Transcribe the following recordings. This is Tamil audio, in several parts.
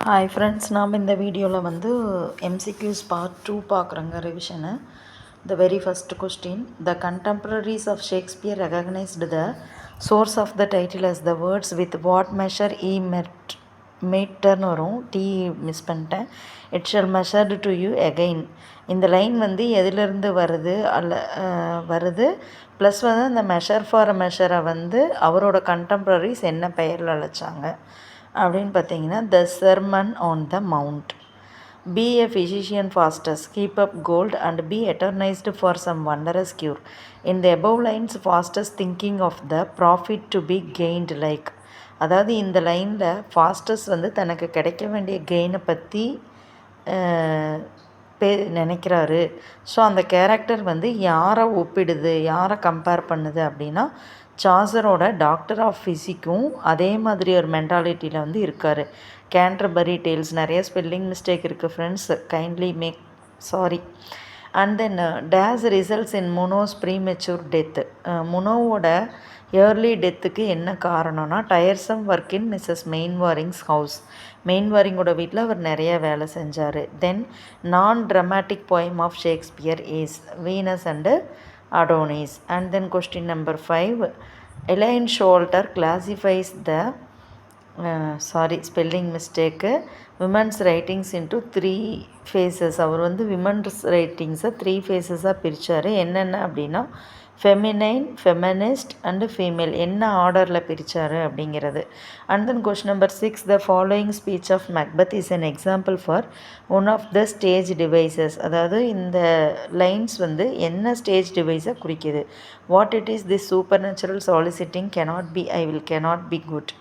Hi friends, நாம் இந்த வீடியோவில் வந்து MCQs part 2 பார்க்குறோங்க revision. The very first question, the contemporaries of Shakespeare recognized the source of the title as the words with what measure he metன்னு வரும், T மிஸ் பண்ணிட்டேன். It shall measured to you again. இந்த லைன் வந்து எதிலிருந்து வருது ப்ளஸ் வந்து அந்த மெஷர் ஃபார் மெஷரை வந்து அவரோட கண்டெம்ப்ரரிஸ் என்ன பெயரில் அழைச்சாங்க அப்படின்னு பார்த்தீங்கன்னா, the Sermon on the Mount, be a physician Faustus, keep up gold and be eternized for some wondrous cure. In the above lines Faustus thinking of the profit to be gained like. அதாவது இந்த லைனில் ஃபாஸ்டஸ் வந்து தனக்கு கிடைக்க வேண்டிய கெயினை பற்றி நினைக்கிறாரு. ஸோ அந்த கேரக்டர் வந்து யாரை ஒப்பிடுது, யாரை கம்பேர் பண்ணுது அப்படின்னா, சாசரோட டாக்டர் ஆஃப் ஃபிசிக்கும் அதே மாதிரி ஒரு மென்டாலிட்டியில் வந்து இருக்கார். கேன்டர்பரி டேல்ஸ், நிறைய ஸ்பெல்லிங் மிஸ்டேக் இருக்குது friends, kindly make sorry. And then this results in Munoo's premature death. முனோவோட இயர்லி டெத்துக்கு என்ன காரணம்னா, tiresome work in Mrs Mainwaring's house. மெயின்வாரிங்கோட வீட்டில் அவர் நிறைய வேலை செஞ்சார். Then non dramatic poem of Shakespeare is Venus and Adonis. And then question number 5, Elaine Sholter classifies the spelling mistake, women's writings into 3 phases. அவர் வந்து விமன்ஸ் ரைட்டிங்ஸை 3 phases-ஆக பிரித்தார். என்னென்ன அப்படின்னா, ஃபெமினைன், ஃபெமினிஸ்ட் அண்டு ஃபீமேல், என்ன ஆர்டரில் பிரித்தார் அப்படிங்கிறது. And then question number 6, the following speech of Macbeth is an example for one of the stage devices. அதாவது இந்த லைன்ஸ் வந்து என்ன ஸ்டேஜ் டிவைஸை குறிக்குது. What it is this supernatural soliciting cannot be I will cannot be good.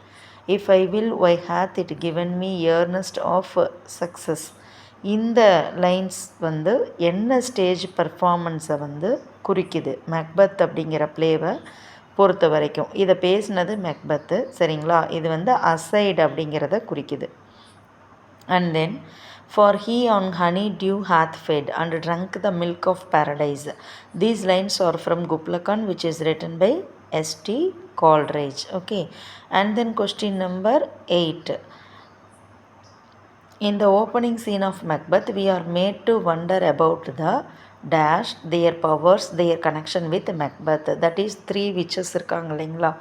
If I will why hath it given me earnest of success. இந்த லைன்ஸ் வந்து என்ன ஸ்டேஜ் பர்ஃபார்மன்ஸை வந்து குறிக்குது மேக்பெத் அப்படிங்கிற ப்ளேவை பொறுத்த வரைக்கும். இதை பேசினது மேக்பெத்து, சரிங்களா. இது வந்து அசைடு அப்படிங்கிறத குறிக்குது. And then for he on honey dew hath fed and drunk the milk of paradise. These lines are from Kubla Khan which is written by S.T. Coleridge. Okay. And then question number 8. In the opening scene of Macbeth, we are made to wonder about the dash, their powers, their connection with Macbeth. That is 3 witches இருக்காங்க இல்லைங்களா.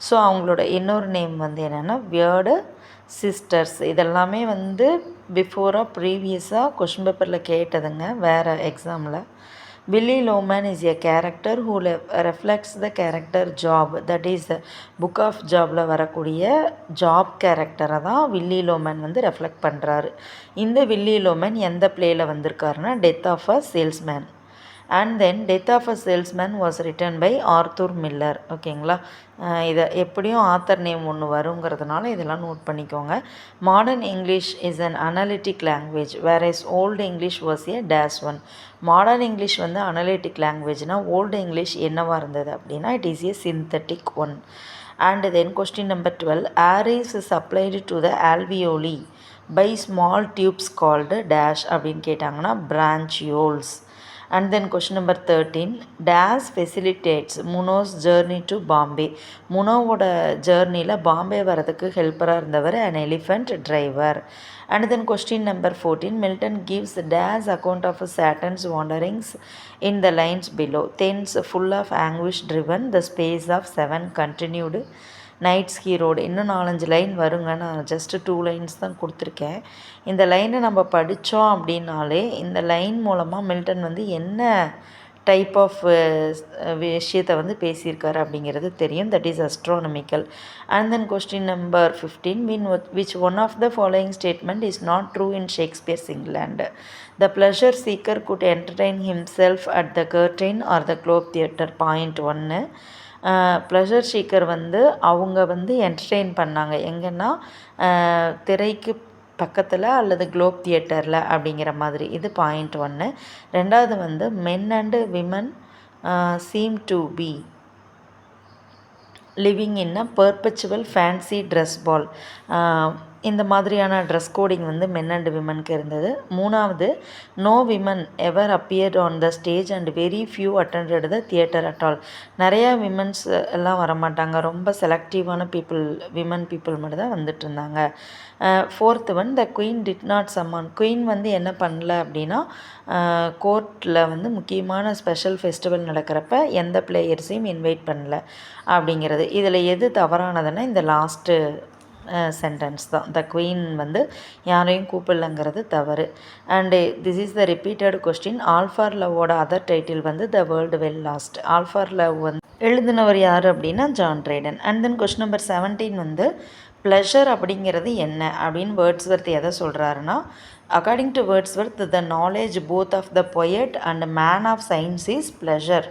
ஸோ அவங்களோட இன்னொரு நேம் வந்து என்னென்னா வியர்டு சிஸ்டர்ஸ். இதெல்லாமே வந்து பிஃபோராக ப்ரீவியஸாக கொஷின் பேப்பரில் கேட்டதுங்க வேறு எக்ஸாமில். Willy Loman is a character who reflects the character Job. That is the book of Jobல வரக்கூடிய ஜாப் கேரக்டரை தான் வில்லி லோமன் வந்து ரெஃப்ளெக்ட் பண்ணுறாரு. இந்த வில்லி லோமன் எந்த பிளேயில் வந்திருக்காருன்னா, Death of a Salesman. And then Death of a Salesman was written by Arthur Miller. ஓகேங்களா. இதை எப்படியும் ஆத்தர் நேம் ஒன்று வருங்கிறதுனால இதெல்லாம் நோட் பண்ணிக்கோங்க. Modern English is an analytic language where is old English was a dash one. Modern English வந்து அனலிட்டிக் லாங்குவேஜ்னால் ஓல்டு இங்கிலீஷ் என்னவாக இருந்தது அப்படின்னா, it is a synthetic one. And then question number 12, air is supplied to the alveoli by small tubes called dash அப்படின்னு கேட்டாங்கன்னா, bronchioles. And then question number 13, dash facilitates Munoo's journey to Bombay. முனோவோட ஜேர்னியில் பாம்பே வரதுக்கு ஹெல்ப்பராக இருந்தவர் an elephant driver. And then question number 14, Milton gives dash account of Saturn's wanderings in the lines below. Thence full of anguish driven, the space of 7 continued nights ஹீரோடு. இன்னும் 4-5 லைன் வருங்க, நான் ஜஸ்ட்டு 2 லைன்ஸ் தான் கொடுத்துருக்கேன். இந்த லைனை நம்ம படித்தோம் அப்படின்னாலே இந்த லைன் மூலமாக மில்டன் வந்து என்ன டைப் ஆஃப் விஷயத்தை வந்து பேசியிருக்காரு அப்படிங்கிறது தெரியும். That is astronomical. And then question number 15, which one of the following statement is not true in Shakespeare's England. The pleasure seeker could entertain himself at the Curtain or the Globe Theatre. Point 1, pleasure seeker வந்து அவங்க வந்து என்டர்டெயின் பண்ணாங்க எங்கன்னா திரைக்கு பக்கத்தில் அல்லது குளோப் தியேட்டரில் அப்படிங்கிற மாதிரி. இது பாயிண்ட் 1. ரெண்டாவது வந்து men and women seem to be living in a perpetual fancy dress ball. இந்த மாதிரியான ட்ரெஸ் கோடிங் வந்து மென் அண்ட் விமனுக்கு இருந்தது. மூணாவது, no women ever appeared on the stage and very few attended the theatre at all. நிறையா விமன்ஸ் எல்லாம் வரமாட்டாங்க, ரொம்ப செலக்டிவான விமன் பீப்புள் மட்டும் தான் வந்துட்டு இருந்தாங்க. Fourth one, the queen did not summon. Queen வந்து என்ன பண்ணல அப்படின்னா, கோர்ட்டில் வந்து முக்கியமான ஸ்பெஷல் ஃபெஸ்டிவல் நடக்கிறப்ப எந்த பிளேயர்ஸையும் இன்வைட் பண்ணல அப்படிங்கிறது. இதில் எது தவறானதுன்னா இந்த லாஸ்ட்டு சென்டென்ஸ் தான். த குயின் வந்து யாரையும் கூப்பிடலங்கிறது தவறு. And this is the repeated question. All for லவ்வோட அதர் டைட்டில் வந்து the World Well Lost. All for Love வந்து எழுதினவர் யார் அப்படின்னா John Dryden. And then question number 17 வந்து ப்ளஷர் அப்படிங்கிறது என்ன அப்படின்னு வேர்ட்ஸ்வர்த் எதை சொல்கிறாருன்னா, according to Wordsworth, the knowledge both of the poet and man of science is pleasure.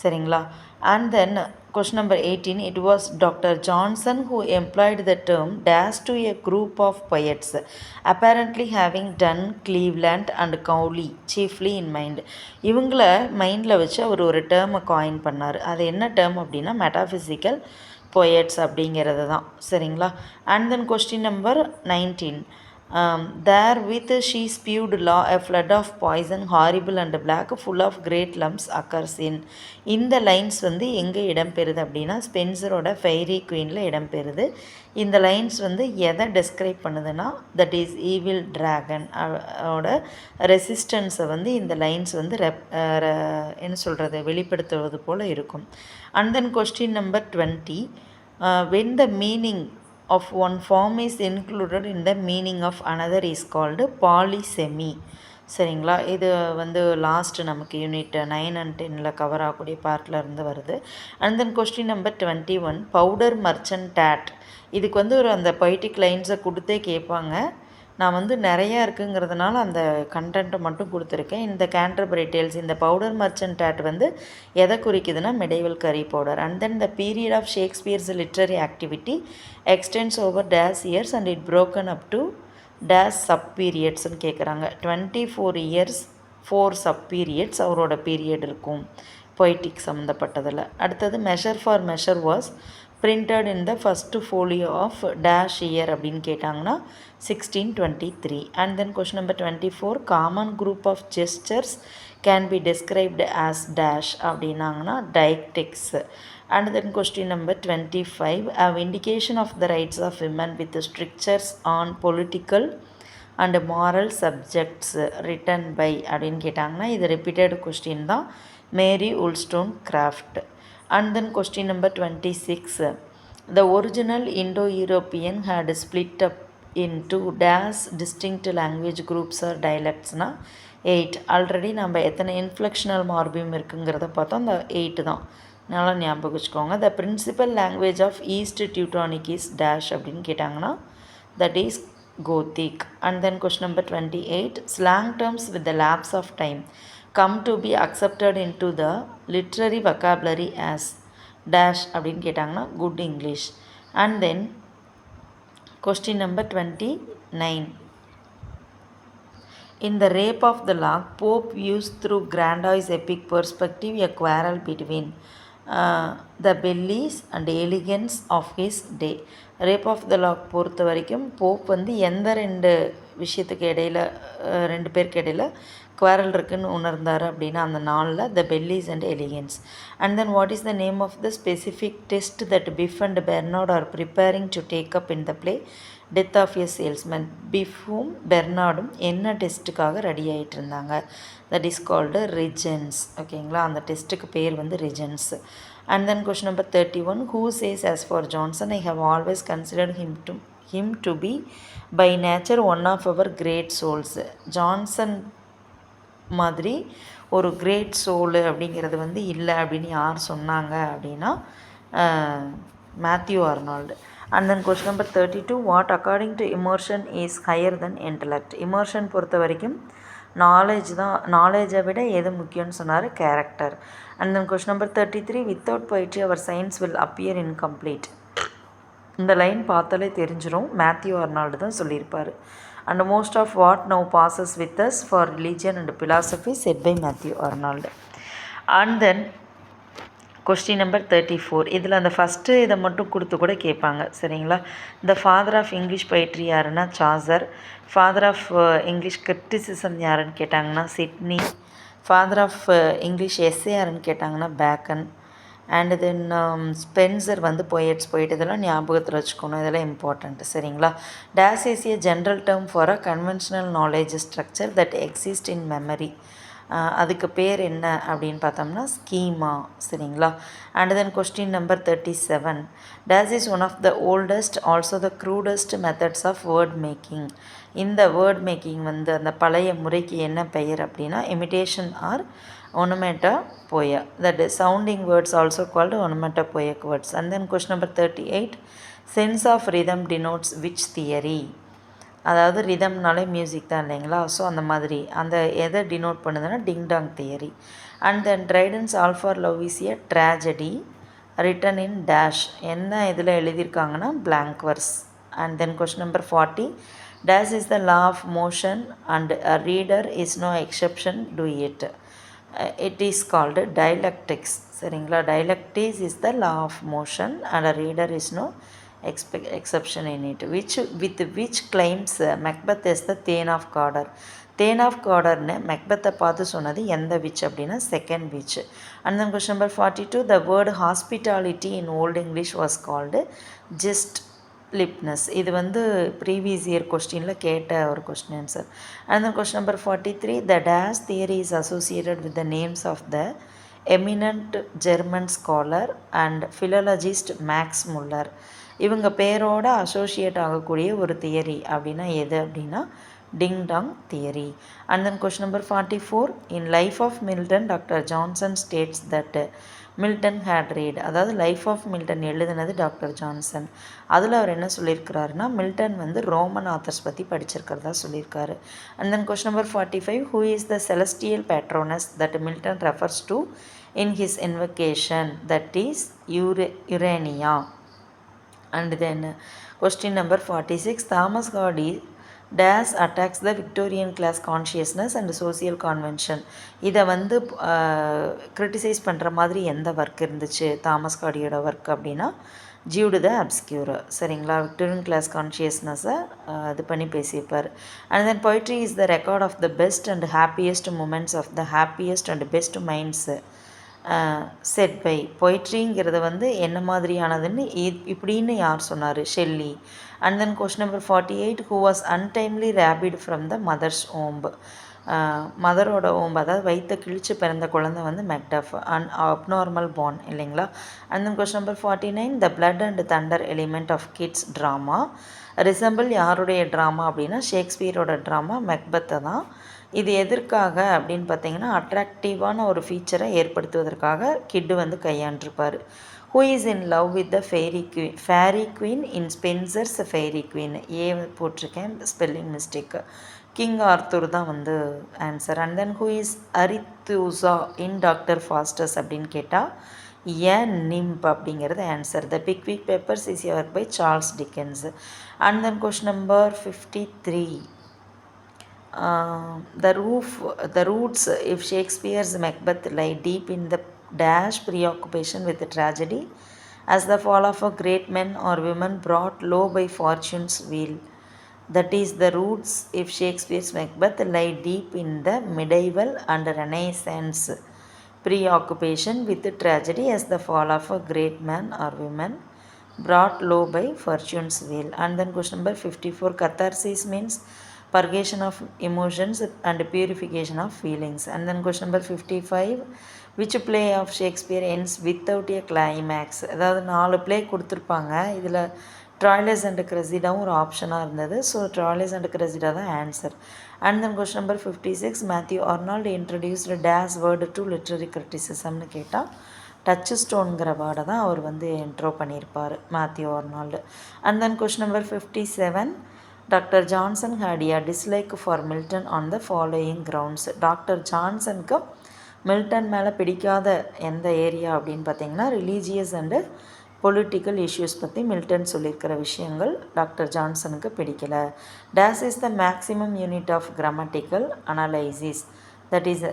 சரிங்களா? And then question number 18, it was Dr. Johnson who employed the term dash to a group of poets, apparently having done Cleveland and Cowley chiefly in mind. இவங்கள மைண்டில் வச்சு அவர் ஒரு டேர்மை காயின் பண்ணார். அது என்ன டேர்ம் அப்படின்னா மெட்டாஃபிசிக்கல் poets அப்படிங்கிறது தான். சரிங்களா? And then question number 19, therewith she spewed a flood of poison, horrible and black, full of great lumps occurs in. இந்த லைன்ஸ் வந்து எங்கே இடம்பெறுது அப்படின்னா ஸ்பென்சரோட ஃபெய்ரி குயினில் இடம்பெறுது. இந்த லைன்ஸ் வந்து எதை டெஸ்கிரைப் பண்ணுதுன்னா, தட் இஸ் ஈவில் ட்ராகன் ஓட ரெசிஸ்டன்ஸை வந்து இந்த லைன்ஸ் வந்து என்ன சொல்கிறது வெளிப்படுத்துவது போல் இருக்கும். And then question number 20, when the meaning of one form is included in the meaning of another is called polysemy. சரிங்களா? இது வந்து லாஸ்ட்டு நமக்கு யூனிட் 9 and 10 கவர் ஆகக்கூடிய பார்ட்டில் இருந்து வருது. And then question number 21, powder merchant date. இதுக்கு வந்து ஒரு அந்த பொய்டிக் லைன்ஸை கொடுத்தே கேட்பாங்க. நான் வந்து நிறையா இருக்குங்கிறதுனால அந்த கண்டென்ட்டை மட்டும் கொடுத்துருக்கேன். இந்த கேண்டர்பரி டேல்ஸ், இந்த பவுடர் மர்ச்சன்ட் டேட் வந்து எதை குறிக்குதுன்னா medieval curry powder. And then the period of Shakespeare's literary activity extends over dash years and it broken up to dash sub பீரியட்ஸ்ன்னு கேட்குறாங்க. 24 years 4 சப் பீரியட்ஸ் அவரோட பீரியட் இருக்கும் பொய்டிக் சம்மந்தப்பட்டதில். அடுத்தது Measure for Measure was printed in the first folio of dash year அப்படின்னு கேட்டாங்கன்னா 1623. and then question number 24, common group of gestures can be described as dash அப்படின்னாங்கன்னா diacritics. and then question number 25, a vindication of the rights of women with strictures on political and moral subjects written by அப்படின்னு கேட்டாங்கன்னா இது ரிப்பீட்டட் கொஸ்டின் தான், மேரி உல்ஸ்டோன் craft. And then question number 26, the original Indo-European had split up into dash distinct language groups or dialects na 8. Already நம்ம எத்தனை இன்ஃப்ளெக்ஷனல் மார்பியம் இருக்குங்கிறத பார்த்தோம், அந்த 8 தான். நல்லா ஞாபகம் வச்சுக்கோங்க. The principal language of East Teutonic is dash அப்படின்னு கேட்டாங்கன்னா that is Gothic. And then question number 28, slang terms with the lapse of time come to be accepted into the literary vocabulary as dash அப்படின்னு கேட்டாங்கன்னா good English. and then question number 29, in the rape of the lock, Pope views through grandiose epic perspective a quarrel between the bellies and elegance of his day. Rape of the Lock பொறுத்த வரைக்கும் போப் வந்து எந்த விஷயத்துக்கு இடையில் ரெண்டு பேருக்கு இடையில் குவாரல் இருக்குன்னு உணர்ந்தார் அப்படின்னா அந்த நாளில் the bellies and elegance. And then what is the name of the specific test that Biff and Bernard are preparing to take up in the play Death of a Salesman. பிஃபும் பெர்னார்டும் என்ன டெஸ்ட்டுக்காக ரெடி ஆகிட்டு இருந்தாங்க? That is called Regents. ஓகேங்களா? அந்த டெஸ்ட்டுக்கு பேர் வந்து Regents. And then question number 31, who says as for Johnson, I have always considered him to be by nature one of our great souls. Johnson மாதிரி ஒரு கிரேட் சோலு அப்படிங்கிறது வந்து இல்லை அப்படின்னு யார் சொன்னாங்க அப்படின்னா Matthew Arnold. And then question number 32, what according to Emerson is higher than intellect. Emerson பொறுத்த வரைக்கும் நாலேஜை விட எது முக்கியம்னு சொன்னார்? Character. And then question number 33, without poetry our science will appear incomplete. இந்த லைன் பார்த்தாலே தெரிஞ்சிடும், மேத்யூ ஆர்னால்டு தான் சொல்லியிருப்பார். And most of what now passes with us for religion and philosophy said by Matthew Arnold. And then question number 34. இதில் அந்த ஃபஸ்ட்டு இதை மட்டும் கொடுத்து கூட கேட்பாங்க. சரிங்களா? The father of English poetry யாருன்னா Chaucer. Father of English criticism யாருன்னு கேட்டாங்கன்னா Sidney. Father of English essay யாருன்னு கேட்டாங்கன்னா பேக்கன். அண்டு தென் ஸ்பென்சர் வந்து போயிட்டு இதெல்லாம் ஞாபகத்தில் வச்சுக்கணும். இதெல்லாம் இம்பார்ட்டண்ட். சரிங்களா? This is a general term for a conventional knowledge structure that exist in memory. அதுக்கு பேர் என்ன அப்படின்னு பார்த்தோம்னா ஸ்கீமா. சரிங்களா? And then question number 37. This is one of the oldest also the crudest methods of word making. இந்த வேர்ட் மேக்கிங் வந்து அந்த பழைய முறைக்கு என்ன பெயர் அப்படின்னா imitation or onomatopoeia. That is sounding words also called onomatopoeic words. And then question number 38. Sense of rhythm denotes which theory? அதாவது ரிதம்னாலே மியூசிக் தான் இல்லைங்களா? ஸோ அந்த மாதிரி அந்த எதை டினோட் பண்ணுதுன்னா ding dong theory. And then Dryden's All for Love is a tragedy written in dash. என்ன இதில் எழுதியிருக்காங்கன்னா blank verse. And then question number 40. Dash is the law of motion and a reader is no exception to it. It is called dialectics. சரிங்களா? Dialectics is the law of motion and a reader is no exception in it. Which claims Macbeth is the Thane of Cawdor. Thane of Cawdorனு மெக்பத்தை பார்த்து சொன்னது எந்த விச் அப்படின்னா second which. And then question number 42. The word hospitality in Old English was called just லிப்னஸ். இது வந்து ப்ரீவியஸ் இயர் கொஸ்டினில் கேட்ட ஒரு question answer. And then question number 43. The dash theory is associated with the names of the eminent German scholar and philologist Max Muller. இவங்க பேரோட அசோசியேட் ஆகக்கூடிய ஒரு தியரி அப்படின்னா எது அப்படின்னா ding dong theory. And then question number 44. In Life of Milton Doctor Johnson states that Milton had read. அதாவது லைஃப் ஆஃப் மில்டன் எழுதுனது டாக்டர் ஜான்சன். அதில் அவர் என்ன சொல்லியிருக்கிறாருன்னா மில்டன் வந்து ரோமன் ஆத்தர்ஸ் பற்றி படிச்சிருக்கிறதா சொல்லியிருக்காரு. And then question number 45. Who is the celestial patroness that Milton refers to in his invocation? That is Urania. And then question number 46. Thomas Hardy dash attacks the Victorian class consciousness and social convention. இதை வந்து கிரிட்டிசைஸ் பண்ணுற மாதிரி எந்த ஒர்க் இருந்துச்சு தாமஸ் ஹார்டியோட ஒர்க் அப்படின்னா ஜியூடு த அப்ஸ்க்யூர். சரிங்களா? விக்டோரியன் கிளாஸ் கான்ஷியஸ்னஸை இது பண்ணி பேசியிருப்பார். And then poetry is the record of the best and happiest moments of the happiest and best minds said by. பொய்ட்ரிங்கிறது வந்து என்ன மாதிரியானதுன்னு இப்படின்னு யார் சொன்னார்? Shelley. And then question number 48. Who was untimely ripped from the mother's womb. மதரோட ஓம்பு அதாவது வயிற்ற கிழிச்சு பிறந்த குழந்தை வந்து மெக்டஃப் அப்நார்மல் பார்ன் இல்லைங்களா? And then question number 49. The blood and thunder element of Kyd's drama resemble யாருடைய ட்ராமா அப்படின்னா ஷேக்ஸ்பியரோட ட்ராமா மெக்பத்தை தான். இது எதற்காக அப்படின்னு பார்த்தீங்கன்னா அட்ராக்டிவான ஒரு ஃபீச்சரை ஏற்படுத்துவதற்காக கிட்டு வந்து கையாண்டிருப்பார். Who is in love with the Faerie Queene in Spenser's Faerie Queene. A போட்டிருக்கேன், ஸ்பெல்லிங் மிஸ்டேக்கு. கிங் ஆர்த்தூர் தான் வந்து answer. And then who is Arethusa in Doctor Faustus அப்படின்னு கேட்டால் ஏன் நிம்ப் அப்படிங்கிறது answer. The Pickwick Papers is a work by Charles Dickens. And then question number 53. The roots if Shakespeare's Macbeth lie deep in the dash preoccupation with the tragedy as the fall of a great man or woman brought low by fortune's wheel. That is, the roots if Shakespeare's Macbeth lie deep in the medieval and Renaissance preoccupation with the tragedy as the fall of a great man or woman brought low by fortune's wheel. And then question number 54. Catharsis means purgation of emotions and purification of feelings. And then question number 55. Which play of Shakespeare ends without a climax? அதாவது 4 ப்ளே கொடுத்துருப்பாங்க. இதில் ட்ராய்லஸ் அண்ட் கிரெசிடாவும் ஒரு ஆப்ஷனாக இருந்தது. ஸோ ட்ராய்லஸ் அண்ட் கிரெசிடா தான் answer. And then question number 56. Matthew Arnold introduced this word to literary கிரிட்டிசிசம்னு கேட்டால் டச் ஸ்டோனுங்கிற வேர்டை தான் அவர் வந்து இன்ட்ரோ பண்ணியிருப்பார் Matthew Arnold. And then question number 57. Doctor Johnson had a dislike for Milton on the following grounds. Doctor ஜான்சனுக்கு மில்டன் மேலே பிடிக்காத எந்த ஏரியா அப்படின்னு பார்த்தீங்கன்னா ரிலீஜியஸ் அண்டு பொலிட்டிக்கல் இஷ்யூஸ் பற்றி மில்டன் சொல்லியிருக்கிற விஷயங்கள் டாக்டர் ஜான்சனுக்கு பிடிக்கலை. This is the maximum unit of grammatical analysis. That is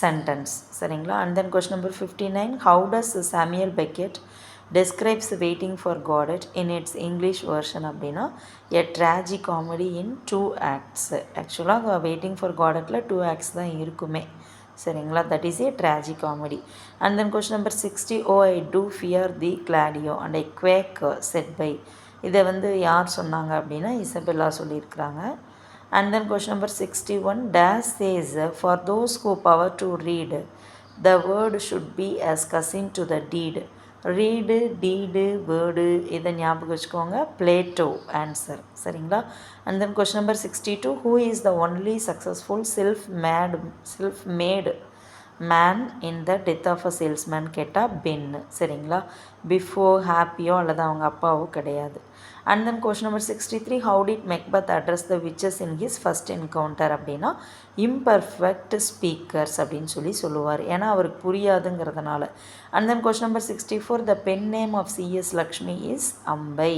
sentence. சரிங்களா? And then question number 59, how does Samuel Beckett describes waiting for Godot in its English version அப்படின்னா a tragic comedy in 2 acts. ஆக்சுவலாக வெயிட்டிங் ஃபார் காடட்டில் 2 acts தான் இருக்குமே. சரிங்களா? That is a tragic comedy. And then question number 60, oh I do fear the Claudio and I quake said by. இதை வந்து யார் சொன்னாங்க அப்படின்னா இசபெல்லா சொல்லியிருக்கிறாங்க. And then question number 61, dash says for those who power to read the word should be as cousin to the deed. Read deed word இதை ஞாபகம் வச்சுக்கோங்க. Plato answer. சரிங்களா? And then question number 62, who is the only successful self made man in the Death of a Salesman கேட்டால் பென்னு. சரிங்களா? பிஃபோர் ஹாப்பியோ அல்லது அவங்க அப்பாவோ கிடையாது. And then question number 63, how did Macbeth address the witches in his first encounter அப்படின்னா இம்பர்ஃபெக்ட் ஸ்பீக்கர்ஸ் அப்படின்னு சொல்லுவார். ஏன்னா அவருக்கு புரியாதுங்கிறதுனால. And then question number 64, the pen name of CS Lakshmi is Ambai.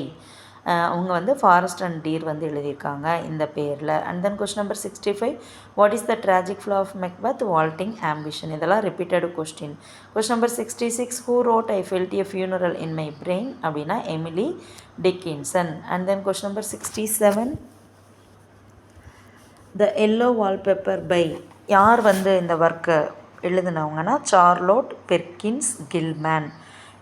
அவங்க வந்து ஃபாரஸ்ட் அண்ட் டீர் வந்து எழுதியிருக்காங்க இந்த பேரில். And then question number 65, what is the tragic flaw of Macbeth? Vaulting ambition. இதெல்லாம் repeated question. Question number 66, who wrote I felt a funeral in my brain அப்படின்னா Emily Dickinson. And then question number 67, the yellow wallpaper by யார் வந்து இந்த ஒர்க்கை எழுதுனவங்கன்னா Charlotte Perkins Gilman.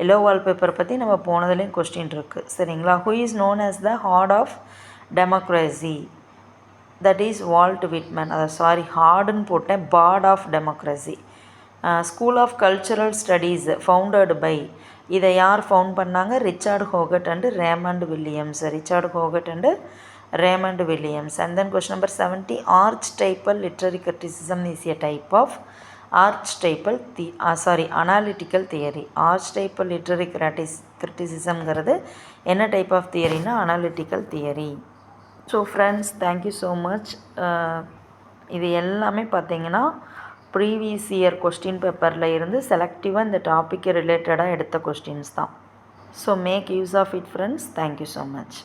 Yellow wallpaper பற்றி நம்ம போனதுலேயும் கொஸ்டின் இருக்குது. சரிங்களா? Who is known as the heart of democracy? That is Walt Whitman. ஹார்டுன்னு போட்டேன், part of democracy. School of cultural studies founded by, இதை யார் ஃபவுண்ட் பண்ணாங்க? Richard Hoggart and Raymond Williams. And then question number 70, archetypal literary criticism is a type of analytical theory. archetypal literary criticismங்கிறது என்ன டைப் ஆஃப் தியரினா analytical theory. So friends, thank you so much. இது எல்லாமே பார்த்தீங்கன்னா ப்ரீவியஸ் இயர் கொஸ்டின் பேப்பரில் இருந்து செலக்டிவாக இந்த டாப்பிக்கு ரிலேட்டடாக எடுத்த கொஸ்டின்ஸ் தான். So make use of it friends. Thank you so much.